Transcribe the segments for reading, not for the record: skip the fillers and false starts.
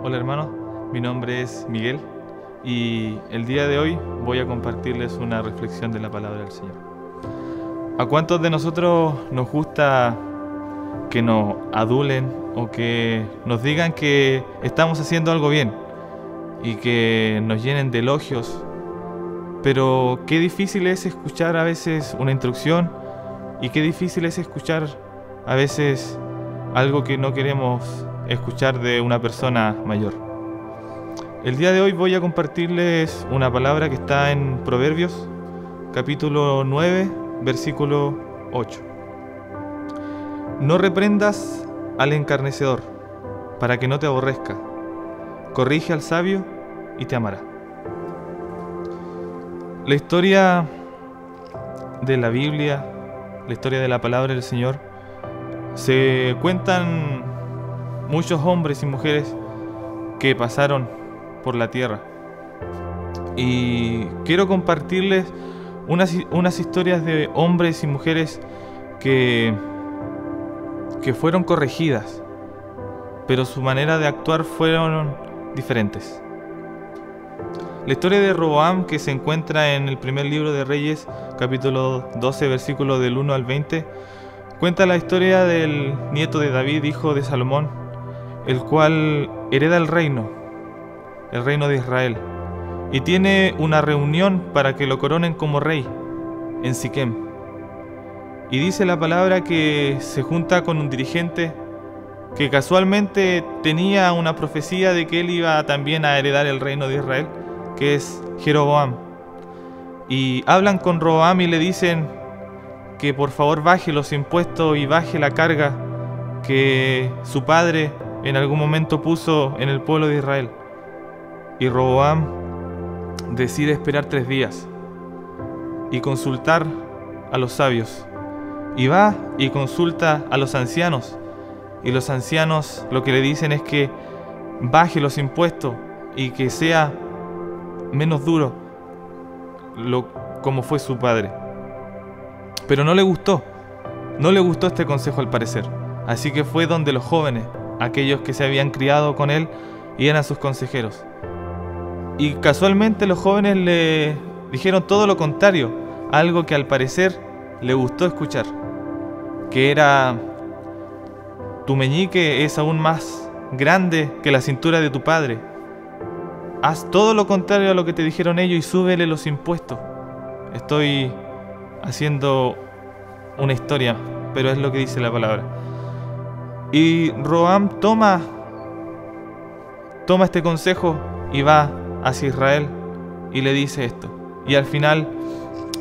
Hola hermanos, mi nombre es Miguel y el día de hoy voy a compartirles una reflexión de la palabra del Señor. ¿A cuántos de nosotros nos gusta que nos adulen o que nos digan que estamos haciendo algo bien y que nos llenen de elogios? Pero qué difícil es escuchar a veces una instrucción y qué difícil es escuchar a veces algo que no queremos escuchar de una persona mayor. El día de hoy voy a compartirles una palabra que está en Proverbios, capítulo 9, versículo 8. No reprendas al encarnecedor, para que no te aborrezca. Corrige al sabio y te amará. La historia de la Biblia, la historia de la palabra del Señor, se cuentan muchos hombres y mujeres que pasaron por la tierra. Y quiero compartirles unas historias de hombres y mujeres que fueron corregidas, pero su manera de actuar fueron diferentes. La historia de Roboam, que se encuentra en el primer libro de Reyes, capítulo 12, versículos del 1 al 20, cuenta la historia del nieto de David, hijo de Salomón, el cual hereda el reino de Israel, y tiene una reunión para que lo coronen como rey en Siquem. Y dice la palabra que se junta con un dirigente que casualmente tenía una profecía de que él iba también a heredar el reino de Israel, que es Jeroboam. Y hablan con Roboam y le dicen que por favor baje los impuestos y baje la carga que su padre en algún momento puso en el pueblo de Israel. Y Roboam decide esperar 3 días y consultar a los sabios. Y va y consulta a los ancianos. Y los ancianos lo que le dicen es que baje los impuestos y que sea menos duro como fue su padre. Pero no le gustó este consejo al parecer. Así que fue donde los jóvenes, aquellos que se habían criado con él, y eran sus consejeros. Y casualmente los jóvenes le dijeron todo lo contrario, algo que al parecer le gustó escuchar, que era: tu meñique es aún más grande que la cintura de tu padre. Haz todo lo contrario a lo que te dijeron ellos y súbele los impuestos. Estoy haciendo una historia, pero es lo que dice la palabra. Y Roboam toma este consejo y va hacia Israel y le dice esto. Y al final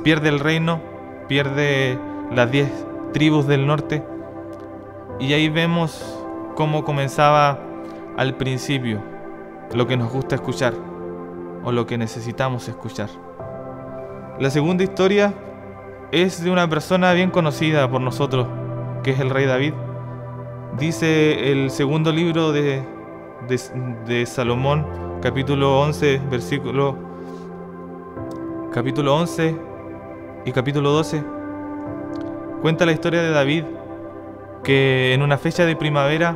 pierde el reino, pierde las 10 tribus del norte. Y ahí vemos cómo comenzaba al principio lo que nos gusta escuchar o lo que necesitamos escuchar. La segunda historia es de una persona bien conocida por nosotros, que es el rey David. Dice el segundo libro de Salomón, capítulo 11, capítulo 11 y capítulo 12. Cuenta la historia de David, que en una fecha de primavera,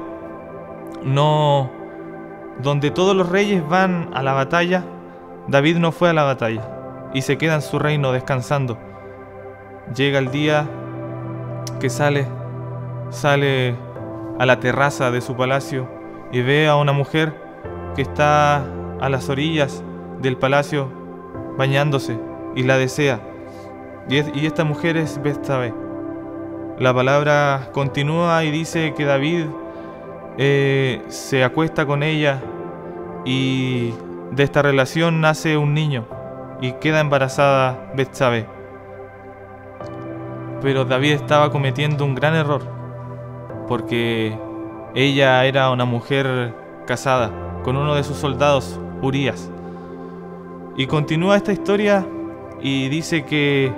donde todos los reyes van a la batalla, David no fue a la batalla y se queda en su reino descansando. Llega el día que sale a la terraza de su palacio y ve a una mujer que está a las orillas del palacio bañándose y la desea. Y esta mujer es Betsabé. La palabra continúa y dice que David se acuesta con ella y de esta relación nace un niño y queda embarazada Betsabé. Pero David estaba cometiendo un gran error, porque ella era una mujer casada con uno de sus soldados, Urías. Y continúa esta historia y dice que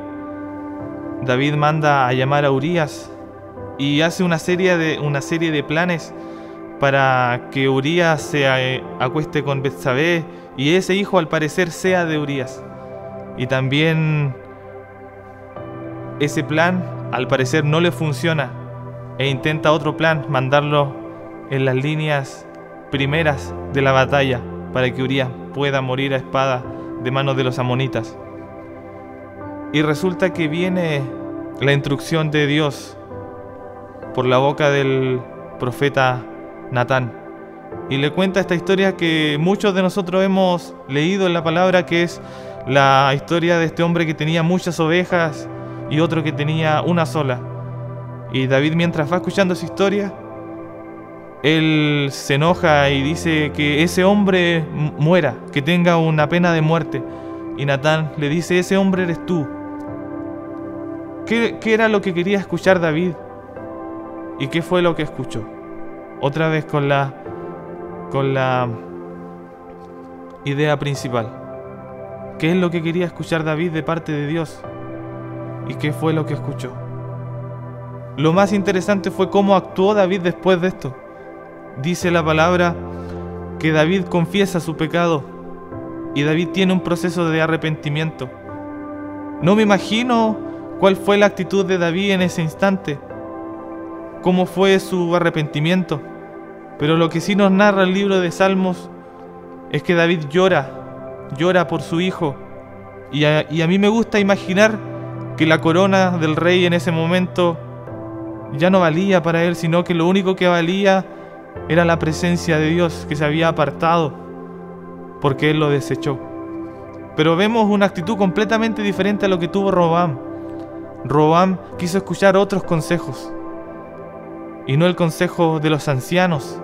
David manda a llamar a Urías y hace una serie de planes para que Urías se acueste con Betsabé y ese hijo al parecer sea de Urías. Y también ese plan al parecer no le funciona e intenta otro plan, mandarlo en las líneas primeras de la batalla para que Urías pueda morir a espada de manos de los amonitas. Y resulta que viene la instrucción de Dios por la boca del profeta Natán, y le cuenta esta historia que muchos de nosotros hemos leído en la palabra, que es la historia de este hombre que tenía muchas ovejas y otro que tenía una sola. Y David, mientras va escuchando esa historia, él se enoja y dice que ese hombre muera, que tenga una pena de muerte. Y Natán le dice: ese hombre eres tú. ¿Qué era lo que quería escuchar David? ¿Y qué fue lo que escuchó? Otra vez con la idea principal. ¿Qué es lo que quería escuchar David de parte de Dios? ¿Y qué fue lo que escuchó? Lo más interesante fue cómo actuó David después de esto. Dice la palabra que David confiesa su pecado y David tiene un proceso de arrepentimiento. No me imagino cuál fue la actitud de David en ese instante, cómo fue su arrepentimiento, pero lo que sí nos narra el libro de Salmos es que David llora por su hijo, y a mí me gusta imaginar que la corona del rey en ese momento ya no valía para él, sino que lo único que valía era la presencia de Dios, que se había apartado porque él lo desechó. Pero vemos una actitud completamente diferente a lo que tuvo Roboam. Roboam quiso escuchar otros consejos y no el consejo de los ancianos,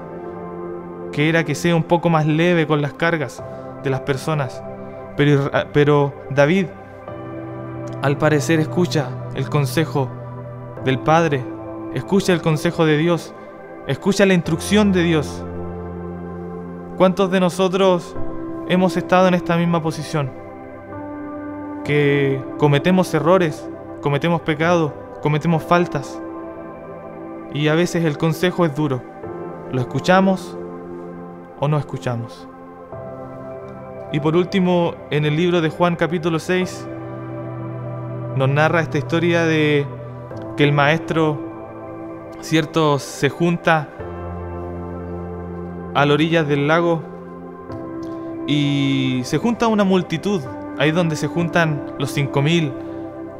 que era que sea un poco más leve con las cargas de las personas. Pero David, al parecer, escucha el consejo del Padre, escucha el consejo de Dios, escucha la instrucción de Dios. ¿Cuántos de nosotros hemos estado en esta misma posición? Que cometemos errores, cometemos pecados, cometemos faltas, y a veces el consejo es duro. ¿Lo escuchamos o no escuchamos? Y por último, en el libro de Juan capítulo 6 nos narra esta historia de que el maestro, cierto, se junta a las orillas del lago y se junta una multitud, ahí donde se juntan los 5000,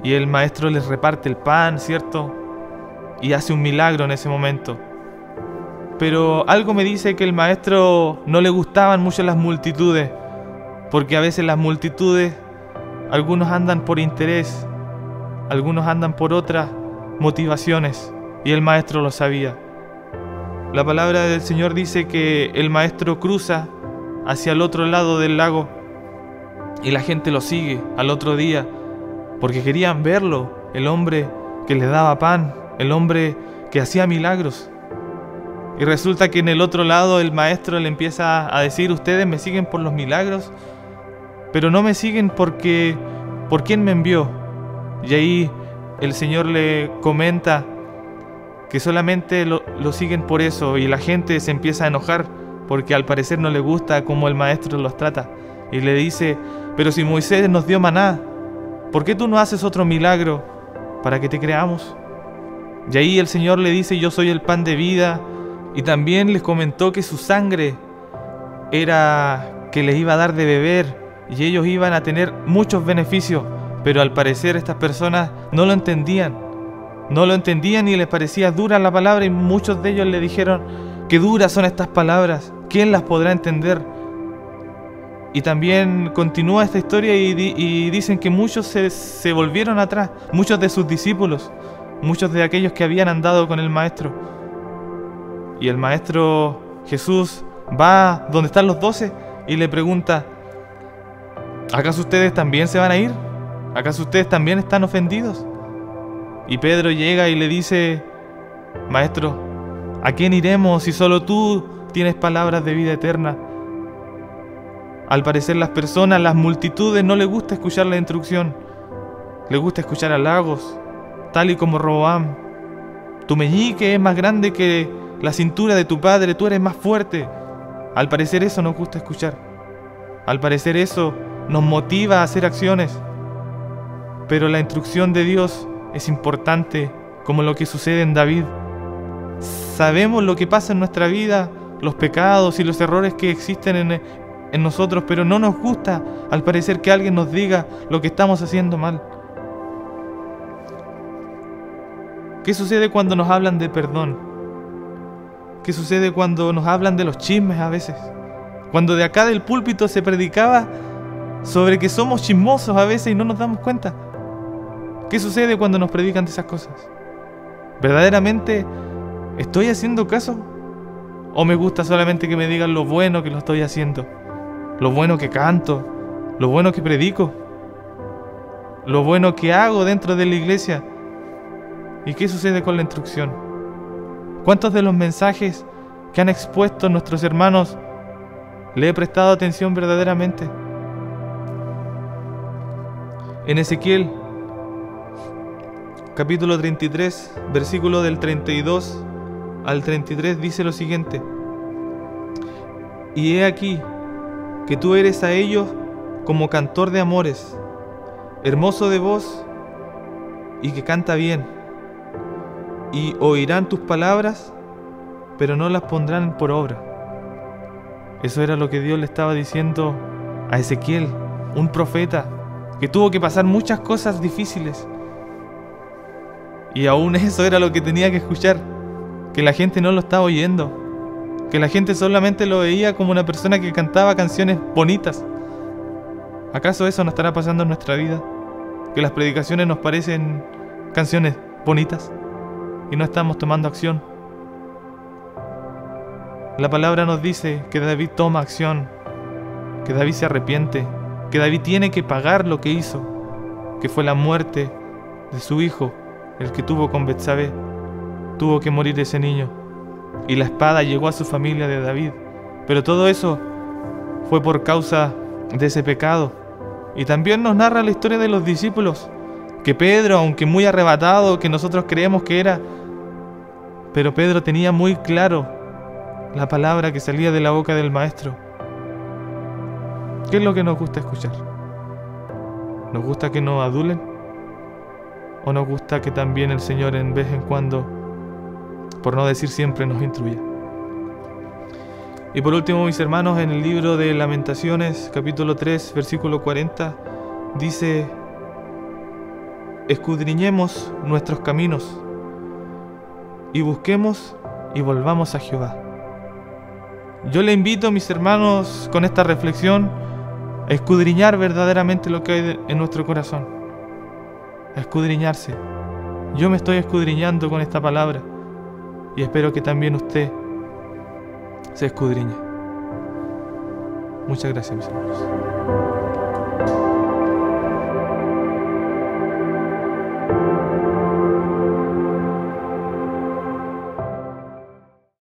y el maestro les reparte el pan, cierto, y hace un milagro en ese momento. Pero algo me dice que el maestro no le gustaban mucho las multitudes, porque a veces las multitudes, algunos andan por interés, algunos andan por otras motivaciones, y el maestro lo sabía. La palabra del Señor dice que el maestro cruza hacia el otro lado del lago y la gente lo sigue al otro día porque querían verlo, el hombre que les daba pan, el hombre que hacía milagros. Y resulta que en el otro lado el maestro le empieza a decir: ustedes me siguen por los milagros, pero no me siguen por quién me envió. Y ahí el Señor le comenta que solamente lo siguen por eso, y la gente se empieza a enojar porque al parecer no le gusta cómo el maestro los trata. Y le dice: pero si Moisés nos dio maná, ¿por qué tú no haces otro milagro para que te creamos? Y ahí el Señor le dice: yo soy el pan de vida. Y también les comentó que su sangre era que les iba a dar de beber y ellos iban a tener muchos beneficios. Pero al parecer estas personas no lo entendían. No lo entendían y les parecía dura la palabra, y muchos de ellos le dijeron: qué duras son estas palabras, ¿quién las podrá entender? Y también continúa esta historia y dicen que muchos se volvieron atrás, muchos de sus discípulos, muchos de aquellos que habían andado con el maestro. Y el maestro Jesús va donde están los 12 y le pregunta: ¿acaso ustedes también se van a ir? ¿Acaso ustedes también están ofendidos? Y Pedro llega y le dice: Maestro, ¿a quién iremos si solo tú tienes palabras de vida eterna? Al parecer las personas, las multitudes, no les gusta escuchar la instrucción. Les gusta escuchar halagos, tal y como Roboam. Tu meñique es más grande que la cintura de tu padre, tú eres más fuerte. Al parecer eso nos gusta escuchar. Al parecer eso nos motiva a hacer acciones. Pero la instrucción de Dios es importante, como lo que sucede en David. Sabemos lo que pasa en nuestra vida los pecados y los errores que existen en nosotros, pero no nos gusta, al parecer, que alguien nos diga lo que estamos haciendo mal. ¿Qué sucede cuando nos hablan de perdón? ¿Qué sucede cuando nos hablan de los chismes a veces? Cuando de acá del púlpito se predicaba sobre que somos chismosos a veces y no nos damos cuenta. ¿Qué sucede cuando nos predican de esas cosas? ¿Verdaderamente estoy haciendo caso? ¿O me gusta solamente que me digan lo bueno que lo estoy haciendo? Lo bueno que canto, lo bueno que predico, lo bueno que hago dentro de la iglesia. ¿Y qué sucede con la instrucción? ¿Cuántos de los mensajes que han expuesto nuestros hermanos le he prestado atención verdaderamente? En Ezequiel, capítulo 33, versículo del 32 al 33 dice lo siguiente: y he aquí que tú eres a ellos como cantor de amores, hermoso de voz y que canta bien, y oirán tus palabras, pero no las pondrán por obra. Eso era lo que Dios le estaba diciendo a Ezequiel, un profeta que tuvo que pasar muchas cosas difíciles, y aún eso era lo que tenía que escuchar, que la gente no lo estaba oyendo, que la gente solamente lo veía como una persona que cantaba canciones bonitas. ¿Acaso eso no estará pasando en nuestra vida? Que las predicaciones nos parecen canciones bonitas y no estamos tomando acción. La palabra nos dice que David toma acción, que David se arrepiente, que David tiene que pagar lo que hizo, que fue la muerte de su hijo, el que tuvo con Betsabé. Tuvo que morir ese niño, y la espada llegó a su familia de David. Pero todo eso fue por causa de ese pecado. Y también nos narra la historia de los discípulos, que Pedro, aunque muy arrebatado, que nosotros creemos que era, pero Pedro tenía muy claro la palabra que salía de la boca del Maestro. ¿Qué es lo que nos gusta escuchar? ¿Nos gusta que nos adulen? ¿O nos gusta que también el Señor en vez en cuando, por no decir siempre, nos instruya? Y por último, mis hermanos, en el libro de Lamentaciones, capítulo 3, versículo 40, dice: escudriñemos nuestros caminos y busquemos y volvamos a Jehová. Yo le invito, mis hermanos, con esta reflexión, a escudriñar verdaderamente lo que hay en nuestro corazón, a escudriñarse. Yo me estoy escudriñando con esta palabra y espero que también usted se escudriñe. Muchas gracias, mis hermanos.